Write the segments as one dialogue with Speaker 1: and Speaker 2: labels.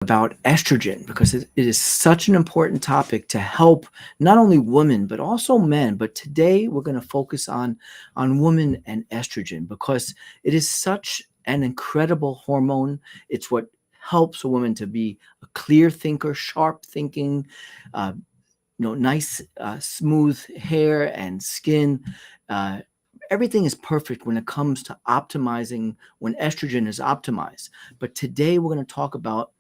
Speaker 1: about estrogen because it is such an important topic to help not only women but also men. But today we're going to focus on women and estrogen because it is such an incredible hormone. It's what helps a woman to be a clear thinker, sharp thinking, uh, nice, smooth hair and skin. Uh, Everything is perfect when it comes to optimizing when estrogen is optimized. But today we're going to talk about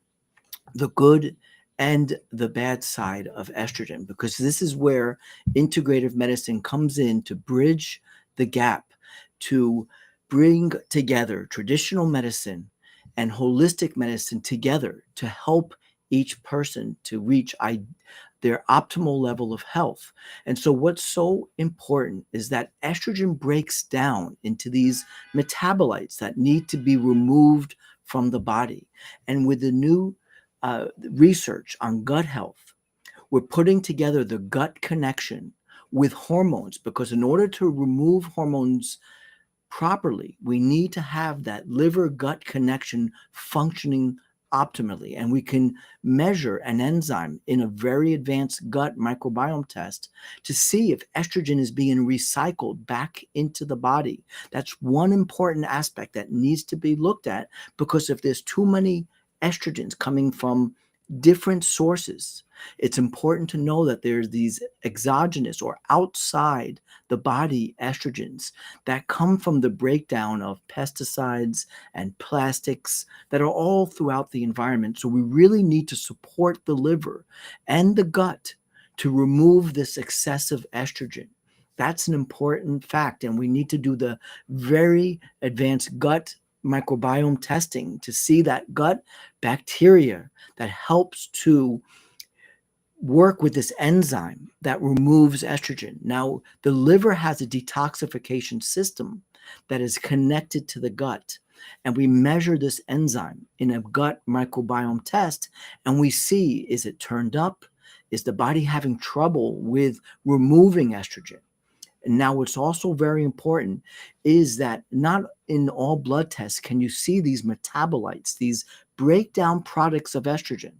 Speaker 1: the good and the bad side of estrogen because this is where integrative medicine comes in to bridge the gap, to bring together traditional medicine and holistic medicine together to help each person to reach their optimal level of health. And so, what's so important is that estrogen breaks down into these metabolites that need to be removed from the body. And with the new research on gut health, we're putting together the gut connection with hormones because in order to remove hormones properly, we need to have that liver gut connection functioning optimally. And we can measure an enzyme in a very advanced gut microbiome test to see if estrogen is being recycled back into the body. That's one important aspect that needs to be looked at because if there's too many estrogens coming from different sources, it's important to know that there's these exogenous or outside the body estrogens that come from the breakdown of pesticides and plastics that are all throughout the environment. So we really need to support the liver and the gut to remove this excessive estrogen. That's an important fact, and we need to do the very advanced gut microbiome testing to see that gut bacteria that helps to work with this enzyme that removes estrogen. Now, the liver has a detoxification system that is connected to the gut. And we measure this enzyme in a gut microbiome test, and we see, is it turned up? Is the body having trouble with removing estrogen? And now, what's also very important is that not in all blood tests can you see these metabolites, these breakdown products of estrogen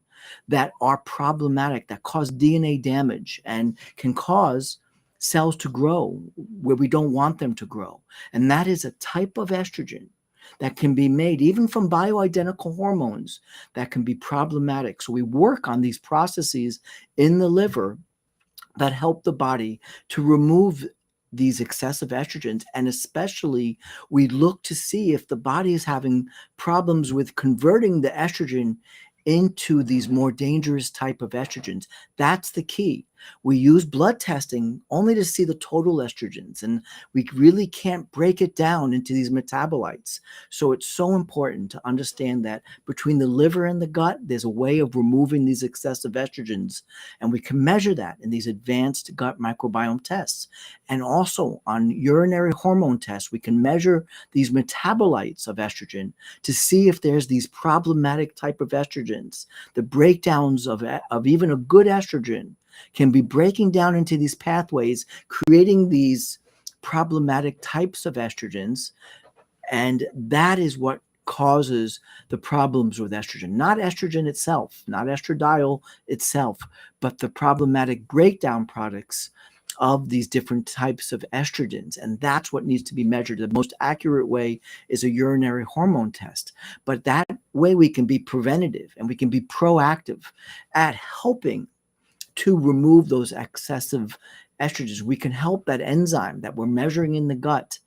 Speaker 1: that are problematic, that cause DNA damage and can cause cells to grow where we don't want them to grow. And that is a type of estrogen that can be made even from bioidentical hormones that can be problematic. So we work on these processes in the liver that help the body to remove these excessive estrogens. And especially, we look to see if the body is having problems with converting the estrogen into these more dangerous type of estrogens. That's the key. We use blood testing only to see the total estrogens, and we really can't break it down into these metabolites. So it's so important to understand that between the liver and the gut, there's a way of removing these excessive estrogens, and we can measure that in these advanced gut microbiome tests. And also on urinary hormone tests, we can measure these metabolites of estrogen to see if there's these problematic type of estrogens. The breakdowns of even a good estrogen can be breaking down into these pathways, creating these problematic types of estrogens. And that is what causes the problems with estrogen. Not estrogen itself, not estradiol itself, but the problematic breakdown products of these different types of estrogens. And that's what needs to be measured. The most accurate way is a urinary hormone test. But that way we can be preventative and we can be proactive at helping to remove those excessive estrogens. We can help that enzyme that we're measuring in the gut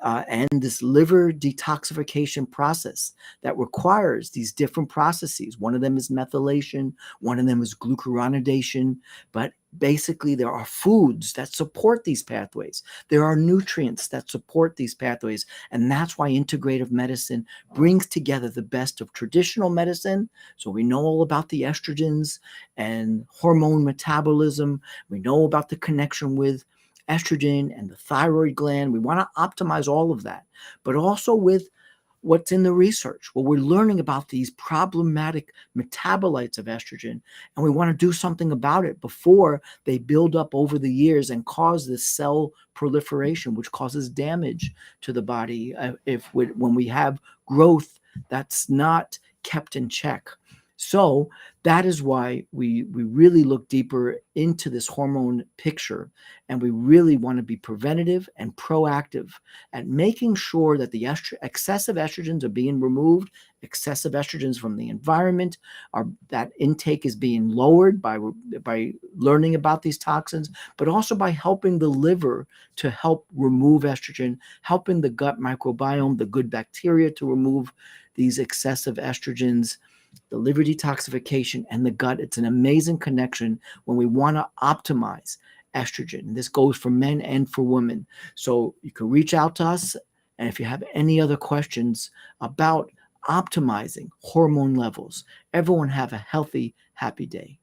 Speaker 1: and this liver detoxification process that requires these different processes. One of them is methylation, one of them is glucuronidation, but basically there are foods that support these pathways. There are nutrients that support these pathways, and that's why integrative medicine brings together the best of traditional medicine. So we know all about the estrogens and hormone metabolism. We know about the connection with estrogen and the thyroid gland. We want to optimize all of that, but also with what's in the research. Well, we're learning about these problematic metabolites of estrogen, and we want to do something about it before they build up over the years and cause this cell proliferation, which causes damage to the body when we have growth that's not kept in check. So that is why we really look deeper into this hormone picture, and we really want to be preventative and proactive at making sure that the excessive estrogens are being removed, excessive estrogens from the environment, are that intake is being lowered by learning about these toxins, but also by helping the liver to help remove estrogen, helping the gut microbiome, the good bacteria, to remove these excessive estrogens, the liver detoxification, and the gut. It's an amazing connection when we want to optimize estrogen. And this goes for men and for women. So you can reach out to us. And if you have any other questions about optimizing hormone levels, everyone have a healthy, happy day.